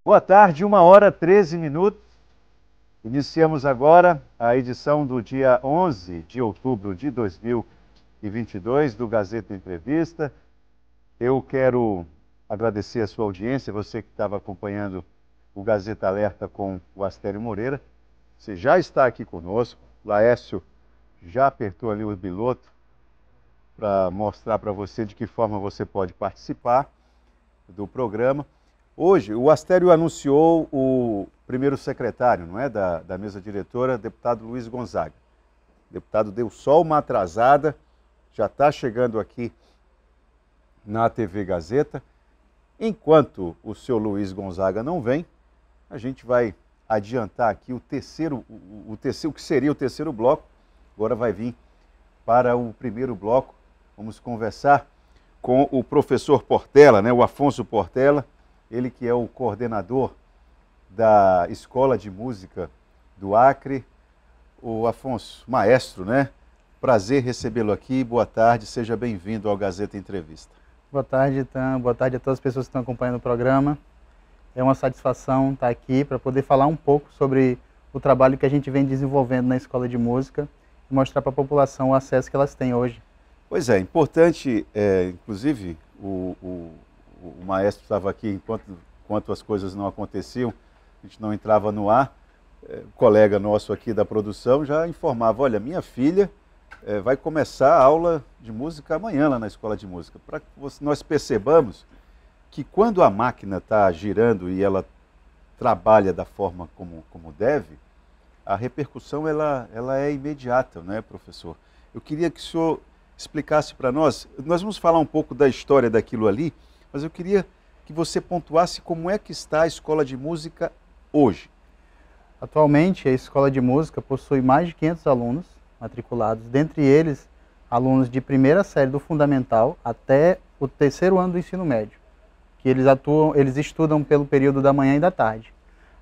Boa tarde, 1h13. Iniciamos agora a edição do dia 11 de outubro de 2022 do Gazeta Entrevista. Eu quero agradecer a sua audiência, você que estava acompanhando o Gazeta Alerta com o Astério Moreira. Você já está aqui conosco, o Laércio já apertou ali o biloto para mostrar para você de que forma você pode participar do programa. Hoje, o Astério anunciou o primeiro secretário, não é, da mesa diretora, deputado Luiz Gonzaga. O deputado deu só uma atrasada, já está chegando aqui na TV Gazeta. Enquanto o senhor Luiz Gonzaga não vem, a gente vai adiantar aqui o que seria o terceiro bloco. Agora vai vir para o primeiro bloco. Vamos conversar com o professor Portela, né, o Afonso Portela, ele que é o coordenador da Escola de Música do Acre. O Afonso, maestro, né? Prazer recebê-lo aqui. Boa tarde, seja bem-vindo ao Gazeta Entrevista. Boa tarde, Itan. Boa tarde a todas as pessoas que estão acompanhando o programa. É uma satisfação estar aqui para poder falar um pouco sobre o trabalho que a gente vem desenvolvendo na Escola de Música e mostrar para a população o acesso que elas têm hoje. Pois é, importante, inclusive, o maestro estava aqui enquanto as coisas não aconteciam, a gente não entrava no ar, o colega nosso aqui da produção já informava, olha, minha filha vai começar a aula de música amanhã lá na Escola de Música, para que nós percebamos que quando a máquina está girando e ela trabalha da forma como deve, a repercussão ela é imediata, não é, professor? Eu queria que o senhor explicasse para nós vamos falar um pouco da história daquilo ali, mas eu queria que você pontuasse como é que está a Escola de Música hoje. Atualmente, a Escola de Música possui mais de 500 alunos matriculados, dentre eles, alunos de primeira série do Fundamental até o terceiro ano do ensino médio, que eles estudam pelo período da manhã e da tarde.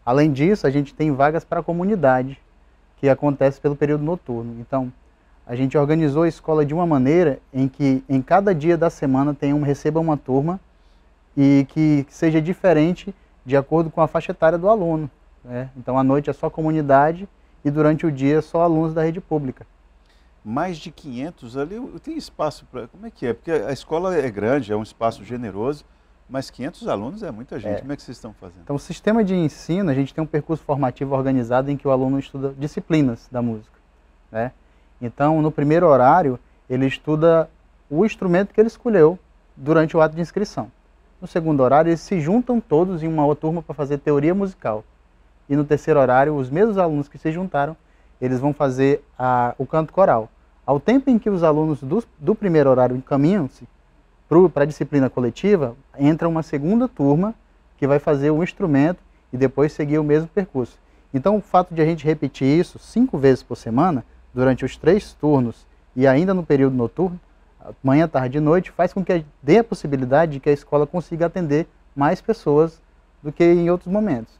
Além disso, a gente tem vagas para a comunidade, que acontece pelo período noturno. Então, a gente organizou a escola de uma maneira em que em cada dia da semana receba uma turma e que seja diferente de acordo com a faixa etária do aluno, né? Então, à noite é só comunidade e durante o dia só alunos da rede pública. Mais de 500 ali, tem espaço para... Como é que é? Porque a escola é grande, é um espaço generoso, mas 500 alunos é muita gente. Como é que vocês estão fazendo? Então, o sistema de ensino, a gente tem um percurso formativo organizado em que o aluno estuda disciplinas da música, né? Então, no primeiro horário, ele estuda o instrumento que ele escolheu durante o ato de inscrição. No segundo horário, eles se juntam todos em uma outra turma para fazer teoria musical. E no terceiro horário, os mesmos alunos que se juntaram, eles vão fazer o canto coral. Ao tempo em que os alunos do primeiro horário encaminham-se para a disciplina coletiva, entra uma segunda turma que vai fazer o instrumento e depois seguir o mesmo percurso. Então, o fato de a gente repetir isso 5 vezes por semana, durante os 3 turnos e ainda no período noturno, manhã, tarde e noite, faz com que dê a possibilidade de que a escola consiga atender mais pessoas do que em outros momentos.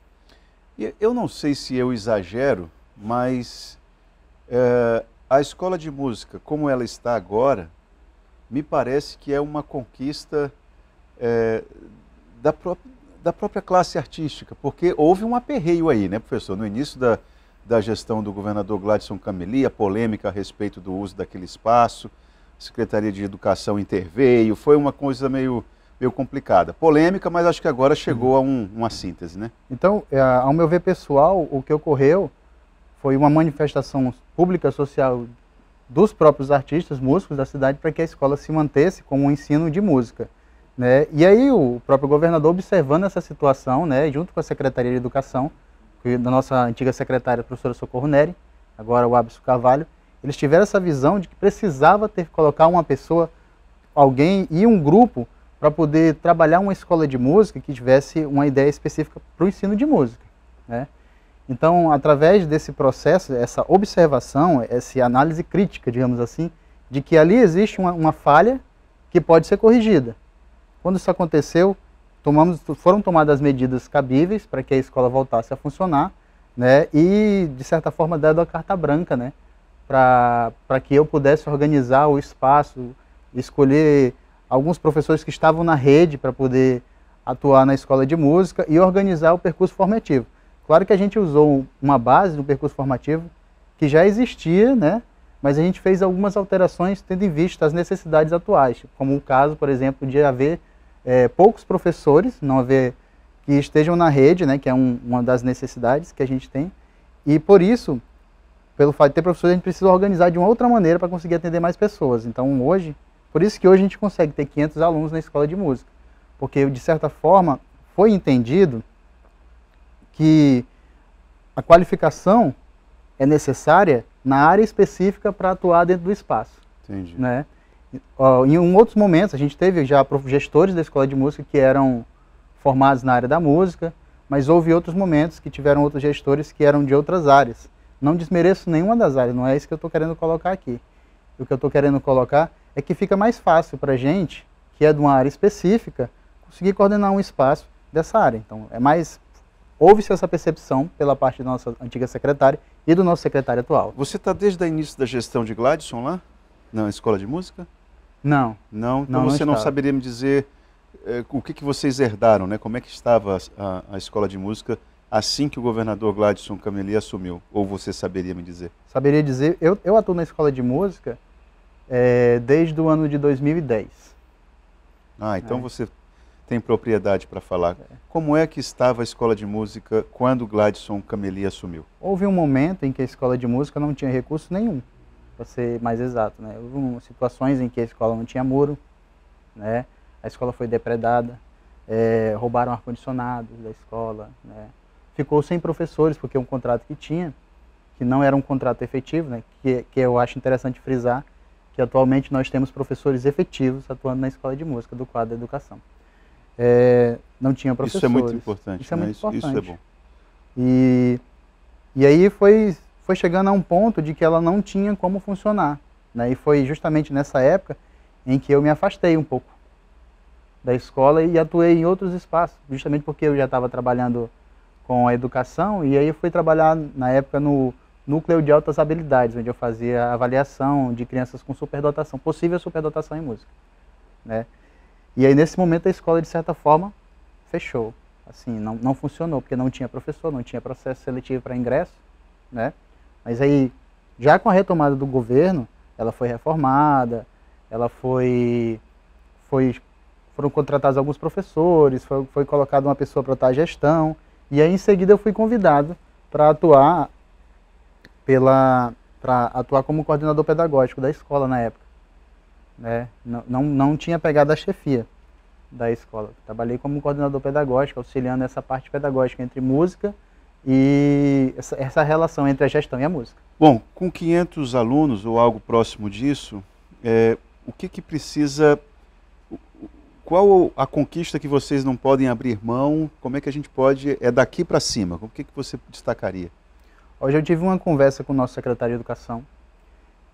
Eu não sei se eu exagero, mas a Escola de Música, como ela está agora, me parece que é uma conquista da própria classe artística, porque houve um aperreio aí, né, professor? No início da gestão do governador Gladson Cameli, a polêmica a respeito do uso daquele espaço, a Secretaria de Educação interveio, foi uma coisa meio complicada. Polêmica, mas acho que agora chegou a uma síntese, né? Então, ao meu ver pessoal, o que ocorreu foi uma manifestação pública social dos próprios artistas, músicos da cidade, para que a escola se mantesse com um ensino de música, né? E aí o próprio governador, observando essa situação, né, junto com a Secretaria de Educação, da nossa antiga secretária, a professora Socorro Neri, agora o Abson Carvalho, eles tiveram essa visão de que precisava colocar uma pessoa, alguém e um grupo para poder trabalhar uma escola de música que tivesse uma ideia específica para o ensino de música, né? Então, através desse processo, essa observação, essa análise crítica, digamos assim, de que ali existe uma falha que pode ser corrigida. Quando isso aconteceu, foram tomadas medidas cabíveis para que a escola voltasse a funcionar, né, e, de certa forma, dado a carta branca, né, para que eu pudesse organizar o espaço, escolher alguns professores que estavam na rede para poder atuar na escola de música e organizar o percurso formativo. Claro que a gente usou uma base do percurso formativo que já existia, né? Mas a gente fez algumas alterações tendo em vista as necessidades atuais, como o caso, por exemplo, de haver poucos professores, não haver que estejam na rede, né? Que é uma das necessidades que a gente tem, e por isso, pelo fato de ter professores, a gente precisa organizar de uma outra maneira para conseguir atender mais pessoas. Então hoje, por isso que hoje a gente consegue ter 500 alunos na escola de música, porque de certa forma foi entendido que a qualificação é necessária na área específica para atuar dentro do espaço. Entendi. Né? Em outros momentos, a gente teve já gestores da escola de música que eram formados na área da música, mas houve outros momentos que tiveram outros gestores que eram de outras áreas. Não desmereço nenhuma das áreas, não é isso que eu estou querendo colocar aqui. O que eu estou querendo colocar é que fica mais fácil para a gente, que é de uma área específica, conseguir coordenar um espaço dessa área. Então, houve-se essa percepção pela parte da nossa antiga secretária e do nosso secretário atual. Você está desde o início da gestão de Gladson lá, na escola de música? Não. Não? Então você não saberia me dizer o que vocês herdaram, né? Como é que estava a escola de música assim que o governador Gladson Cameli assumiu? Ou você saberia me dizer? Saberia dizer. Eu atuo na escola de música desde o ano de 2010. Ah, então você tem propriedade para falar. Como é que estava a escola de música quando o Gladson Cameli assumiu? Houve um momento em que a escola de música não tinha recurso nenhum, para ser mais exato, né? Houve situações em que a escola não tinha muro, né? A escola foi depredada, roubaram ar-condicionado da escola, né? Ficou sem professores, porque um contrato que tinha, que não era um contrato efetivo, né? Que eu acho interessante frisar, que atualmente nós temos professores efetivos atuando na escola de música do quadro da educação. Não tinha professores. Isso é muito importante. Isso é muito importante. Isso é bom. E aí foi chegando a um ponto de que ela não tinha como funcionar, né? E foi justamente nessa época em que eu me afastei um pouco da escola e atuei em outros espaços, justamente porque eu já estava trabalhando com a educação, e aí eu fui trabalhar na época no Núcleo de Altas Habilidades, onde eu fazia avaliação de crianças com superdotação, possível superdotação em música, né? E aí nesse momento a escola, de certa forma, fechou. Assim, não funcionou, porque não tinha professor, não tinha processo seletivo para ingresso, né? Mas aí, já com a retomada do governo, ela foi reformada, foram contratados alguns professores, foi colocada uma pessoa para estar a gestão, e aí em seguida eu fui convidado para atuar como coordenador pedagógico da escola na época, né? Não tinha pegado a chefia da escola. Trabalhei como coordenador pedagógico, auxiliando essa parte pedagógica entre música e essa relação entre a gestão e a música. Bom, com 500 alunos ou algo próximo disso, o que precisa, qual a conquista que vocês não podem abrir mão, como é que a gente pode, daqui para cima, o que você destacaria? Hoje eu tive uma conversa com o nosso secretário de Educação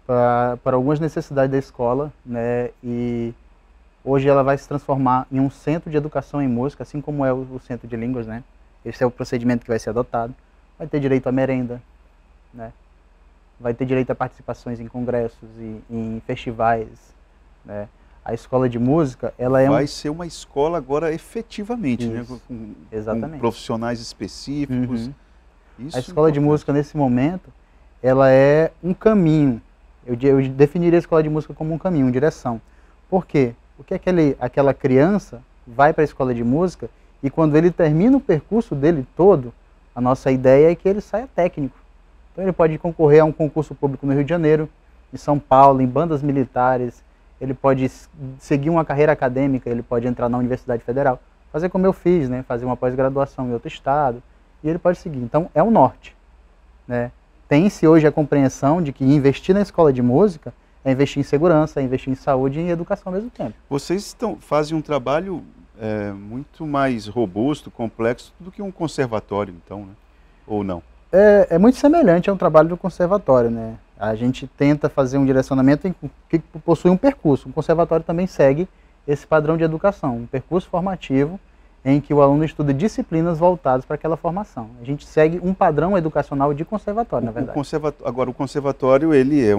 para algumas necessidades da escola, né, e hoje ela vai se transformar em um centro de educação em música, assim como é o centro de línguas, né? Esse é o procedimento que vai ser adotado. Vai ter direito à merenda, né? Vai ter direito a participações em congressos e em festivais, né? A escola de música, ela vai ser uma escola agora efetivamente, né? Exatamente. Com profissionais específicos. Uhum. A escola de música, nesse momento, ela é um caminho. Eu definiria a escola de música como um caminho, uma direção. Por quê? Porque aquela criança vai para a escola de música e quando ele termina o percurso dele todo, a nossa ideia é que ele saia técnico. Então ele pode concorrer a um concurso público no Rio de Janeiro, em São Paulo, em bandas militares, ele pode seguir uma carreira acadêmica, ele pode entrar na Universidade Federal, fazer como eu fiz, né? Fazer uma pós-graduação em outro estado, e ele pode seguir. Então é o norte, né? Tem-se hoje a compreensão de que investir na escola de música é investir em segurança, é investir em saúde e em educação ao mesmo tempo. Vocês fazem um trabalho muito mais robusto, complexo do que um conservatório, então, né? Ou não? É muito semelhante a um trabalho do conservatório, né? A gente tenta fazer um direcionamento que possui um percurso. O conservatório também segue esse padrão de educação, um percurso formativo em que o aluno estuda disciplinas voltadas para aquela formação. A gente segue um padrão educacional de conservatório, na verdade. Agora, o conservatório, ele é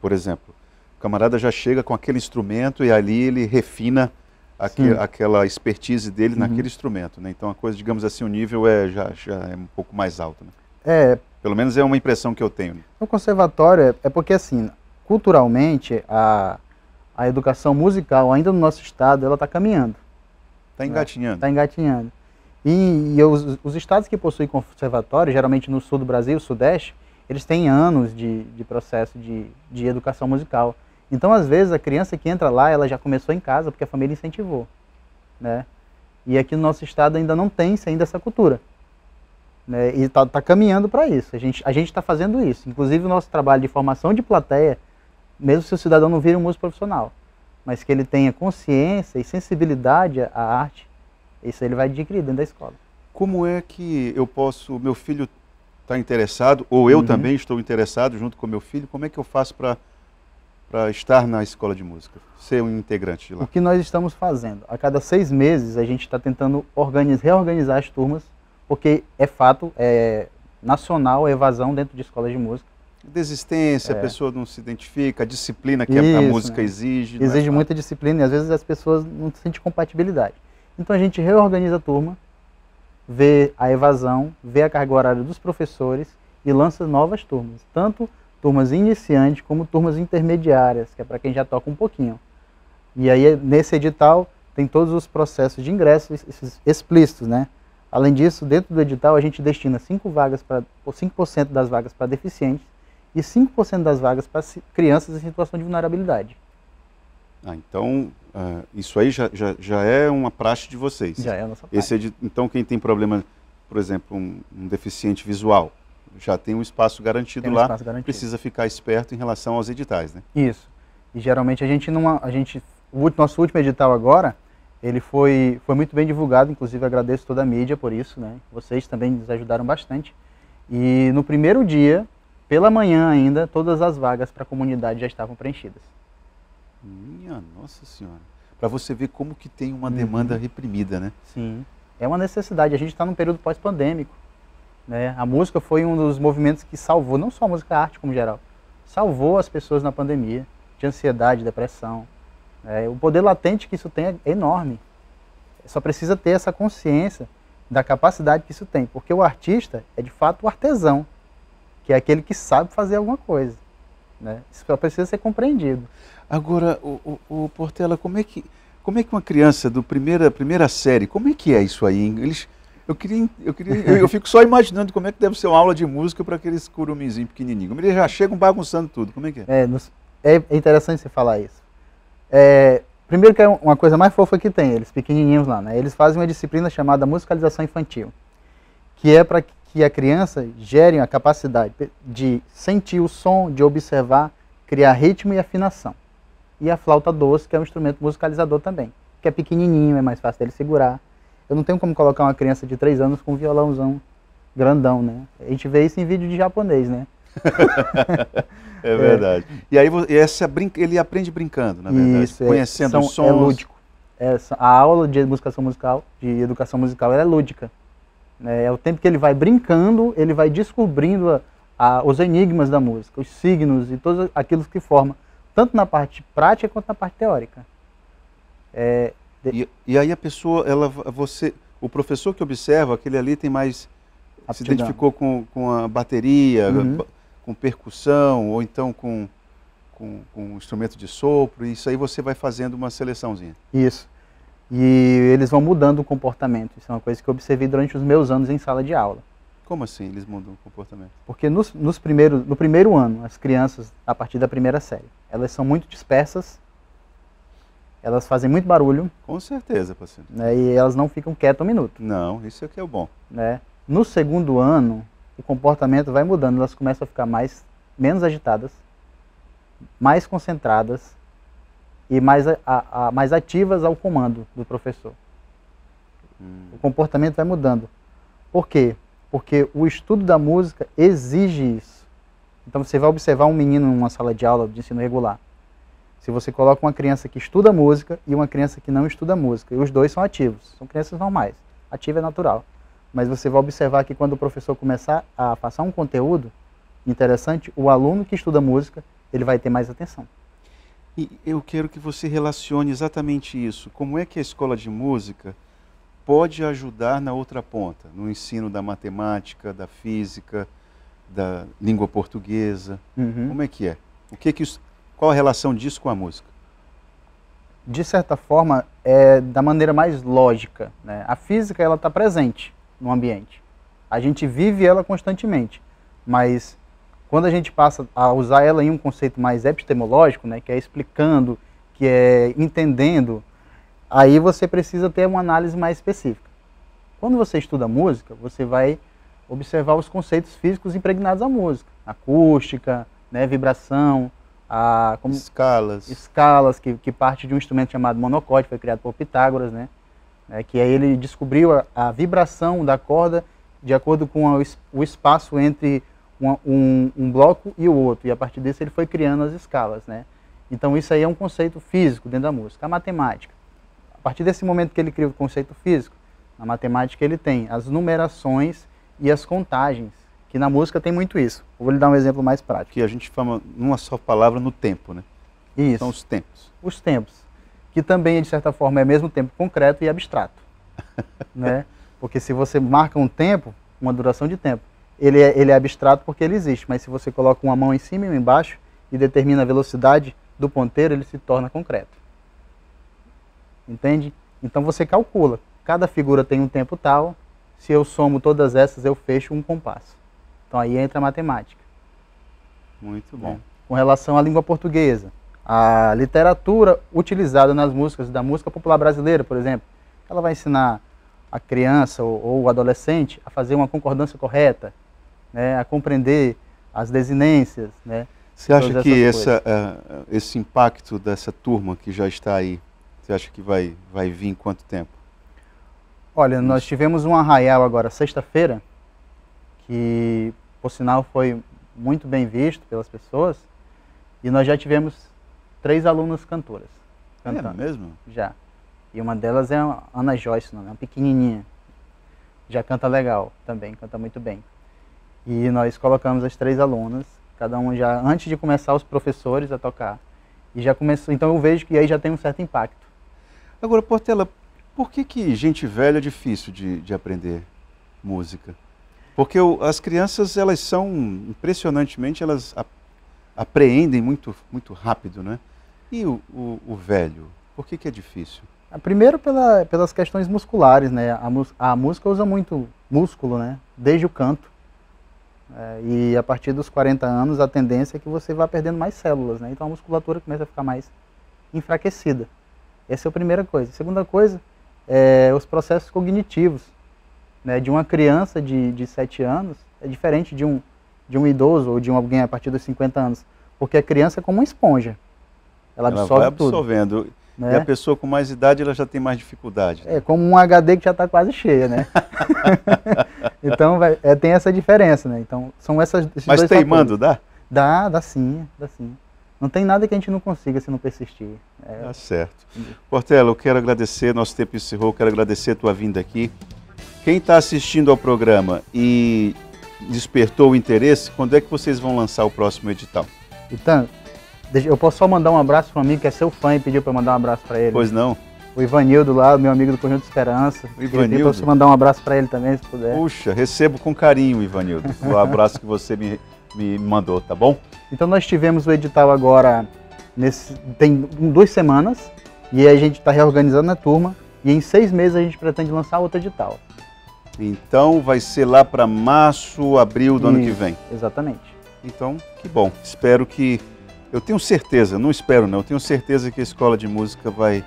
por exemplo, o camarada já chega com aquele instrumento e ali ele refina aquela expertise dele naquele instrumento, né? Então a coisa, digamos assim, o nível já é um pouco mais alto, né? Pelo menos é uma impressão que eu tenho. Né? No conservatório é porque assim, culturalmente a educação musical ainda no nosso estado ela está caminhando. Está engatinhando. Está engatinhando. E os estados que possuem conservatório, geralmente no sul do Brasil, sudeste, eles têm anos de processo de educação musical. Então, às vezes, a criança que entra lá, ela já começou em casa porque a família incentivou, né? E aqui no nosso estado ainda não tem ainda essa cultura, né? E está caminhando para isso. A gente está fazendo isso. Inclusive, o nosso trabalho de formação de plateia, mesmo se o cidadão não vira um músico profissional, mas que ele tenha consciência e sensibilidade à arte, isso ele vai adquirir dentro da escola. Como é que eu posso, meu filho está interessado, ou eu também estou interessado junto com meu filho, como é que eu faço para estar na escola de música, ser um integrante de lá? O que nós estamos fazendo? A cada 6 meses a gente está tentando reorganizar as turmas, porque é fato, é nacional a evasão dentro de escolas de música. Desistência, a pessoa não se identifica, a disciplina que a música exige. Exige muita disciplina e às vezes as pessoas não sentem compatibilidade. Então a gente reorganiza a turma, vê a evasão, vê a carga horária dos professores e lança novas turmas. Tanto turmas iniciantes como turmas intermediárias, que é para quem já toca um pouquinho. E aí nesse edital tem todos os processos de ingresso explícitos, né? Além disso, dentro do edital a gente destina 5% das vagas para deficientes e 5% das vagas para crianças em situação de vulnerabilidade. Então, isso aí já é uma praxe de vocês. Já é a nossa praxe. Então, quem tem problema, por exemplo, um deficiente visual, já tem um espaço garantido lá, precisa ficar esperto em relação aos editais, né? Isso. E geralmente o nosso último edital agora, ele foi muito bem divulgado, inclusive agradeço toda a mídia por isso, né? Vocês também nos ajudaram bastante. E no primeiro dia, pela manhã ainda, todas as vagas para a comunidade já estavam preenchidas. Minha Nossa Senhora. Para você ver como que tem uma demanda reprimida, né? Sim. É uma necessidade. A gente está num período pós-pandêmico, né? A música foi um dos movimentos que salvou, não só a música, a arte como geral, salvou as pessoas na pandemia, de ansiedade, depressão. O poder latente que isso tem é enorme. Só precisa ter essa consciência da capacidade que isso tem. Porque o artista é, de fato, o artesão, que é aquele que sabe fazer alguma coisa, né? Isso só precisa ser compreendido. Agora, o Portela, como é que uma criança do primeira série, como é que é isso aí? Eu fico só imaginando como é que deve ser uma aula de música para aqueles curuminzinhos pequenininhos. Eles já chegam bagunçando tudo, como é que é? É interessante você falar isso. Primeiro que é uma coisa mais fofa que tem, eles pequenininhos lá, né? Eles fazem uma disciplina chamada musicalização infantil, que é para que a criança gere a capacidade de sentir o som, de observar, criar ritmo e afinação. E a flauta doce, que é um instrumento musicalizador também, que é pequenininho, é mais fácil dele segurar. Eu não tenho como colocar uma criança de 3 anos com um violãozão grandão, né? A gente vê isso em vídeo de japonês, né? É verdade. E aí ele aprende brincando, na verdade, isso, conhecendo os sons. É lúdico. A aula de educação musical, ela é lúdica. É o tempo que ele vai brincando, ele vai descobrindo os enigmas da música, os signos e todos aquilo que forma, tanto na parte prática quanto na parte teórica. E aí a pessoa, o professor que observa, aquele ali tem mais, se identificou com a bateria, com percussão, ou então com instrumento de sopro, e isso aí você vai fazendo uma seleçãozinha. Isso. E eles vão mudando o comportamento. Isso é uma coisa que eu observei durante os meus anos em sala de aula. Como assim eles mudam o comportamento? Porque no primeiro ano, as crianças, a partir da primeira série, elas são muito dispersas, elas fazem muito barulho. Com certeza, parceiro. Né, e elas não ficam quietas um minuto. Não, isso aqui é o bom. Né? No segundo ano, o comportamento vai mudando, elas começam a ficar menos agitadas, mais concentradas e mais ativas ao comando do professor. O comportamento vai mudando. Por quê? Porque o estudo da música exige isso. Então você vai observar um menino numa sala de aula de ensino regular. Se você coloca uma criança que estuda música e uma criança que não estuda música, e os dois são ativos, são crianças normais. Ativo é natural. Mas você vai observar que quando o professor começar a passar um conteúdo interessante, o aluno que estuda música, ele vai ter mais atenção. E eu quero que você relacione exatamente isso. Como é que a escola de música pode ajudar na outra ponta, no ensino da matemática, da física, da língua portuguesa? Como é que é? Qual a relação disso com a música? De certa forma, é da maneira mais lógica, né? A física, ela está presente no ambiente. A gente vive ela constantemente, mas quando a gente passa a usar ela em um conceito mais epistemológico, né, que é explicando, que é entendendo, aí você precisa ter uma análise mais específica. Quando você estuda música, você vai observar os conceitos físicos impregnados à música. Acústica, né, vibração, escalas que parte de um instrumento chamado monocorde, foi criado por Pitágoras, né, que aí ele descobriu a vibração da corda de acordo com o espaço entre um bloco e o outro, e a partir disso ele foi criando as escalas, né? Então isso aí é um conceito físico dentro da música. A matemática, a partir desse momento que ele cria o conceito físico, na matemática ele tem as numerações e as contagens, que na música tem muito isso. Eu vou lhe dar um exemplo mais prático. Que a gente fala numa só palavra no tempo, né? Isso. São os tempos. Os tempos, que também de certa forma é mesmo tempo concreto e abstrato, né? Porque se você marca um tempo, uma duração de tempo, ele é abstrato porque ele existe, mas se você coloca uma mão em cima e uma embaixo e determina a velocidade do ponteiro, ele se torna concreto. Entende? Então você calcula. Cada figura tem um tempo tal, se eu somo todas essas, eu fecho um compasso. Então aí entra a matemática. Muito bom. Com relação à língua portuguesa, a literatura utilizada nas músicas, da música popular brasileira, por exemplo, ela vai ensinar a criança ou o adolescente a fazer uma concordância correta, né, a compreender as desinências, né? Você acha que esse impacto dessa turma que já está aí, você acha que vai vir em quanto tempo? Olha, nós tivemos um arraial agora sexta-feira, que por sinal foi muito bem visto pelas pessoas, e nós já tivemos 3 alunas cantoras cantando. É mesmo? Já. E uma delas é a Ana Joyce, uma pequenininha. Já canta legal também, canta muito bem. E nós colocamos as 3 alunas, cada uma já, antes de começar os professores a tocar. E já começou, então eu vejo que aí já tem um certo impacto. Agora, Portela, por que gente velha é difícil de aprender música? Porque as crianças, elas são, impressionantemente, elas apreendem muito rápido, né? E o velho, por que é difícil? Primeiro pelas questões musculares, né? A música usa muito músculo, né? Desde o canto. E a partir dos 40 anos a tendência é que você vá perdendo mais células, né? Então a musculatura começa a ficar mais enfraquecida. Essa é a primeira coisa. A segunda coisa é os processos cognitivos, né? De uma criança de 7 anos é diferente de um idoso ou de alguém a partir dos 50 anos. Porque a criança é como uma esponja. Ela absorve vai absorvendo tudo. Né? E a pessoa com mais idade, ela já tem mais dificuldade. Né? É como um HD que já está quase cheia, né? Então, tem essa diferença, né? Então, são esses Mas dois teimando, fatores. dá? Dá sim. Não tem nada que a gente não consiga se não persistir. Tá certo. Portela, eu quero agradecer, nosso tempo encerrou, quero agradecer a tua vinda aqui. Quem está assistindo ao programa e despertou o interesse, quando é que vocês vão lançar o próximo edital? Então, eu posso só mandar um abraço para um amigo que é seu fã e pediu para mandar um abraço para ele. Pois não. O Ivanildo lá, meu amigo do Conjunto Esperança. O Ivanildo? Ele pediu para mandar um abraço para ele também, se puder. Puxa, recebo com carinho, Ivanildo, o abraço que você me mandou, tá bom? Então nós tivemos o edital agora, tem 2 semanas, e a gente está reorganizando a turma, e em 6 meses a gente pretende lançar outro edital. Então vai ser lá para março, abril do ano que vem. Exatamente. Então, que bom. Espero que... Eu tenho certeza, não espero não, eu tenho certeza que a escola de música vai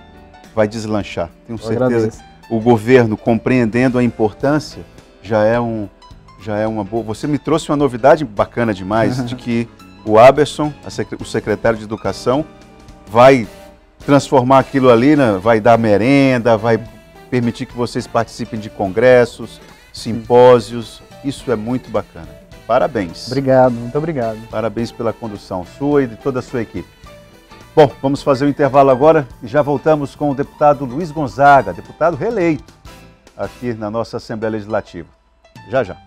deslanchar. Tenho certeza que o governo, compreendendo a importância, já é uma boa... Você me trouxe uma novidade bacana demais, de que o Aberson, o secretário de Educação, vai transformar aquilo ali, né? Vai dar merenda, vai permitir que vocês participem de congressos, simpósios. Isso é muito bacana. Parabéns. Obrigado, muito obrigado. Parabéns pela condução sua e de toda a sua equipe. Bom, vamos fazer um intervalo agora e já voltamos com o deputado Luiz Gonzaga, deputado reeleito aqui na nossa Assembleia Legislativa. Já, já.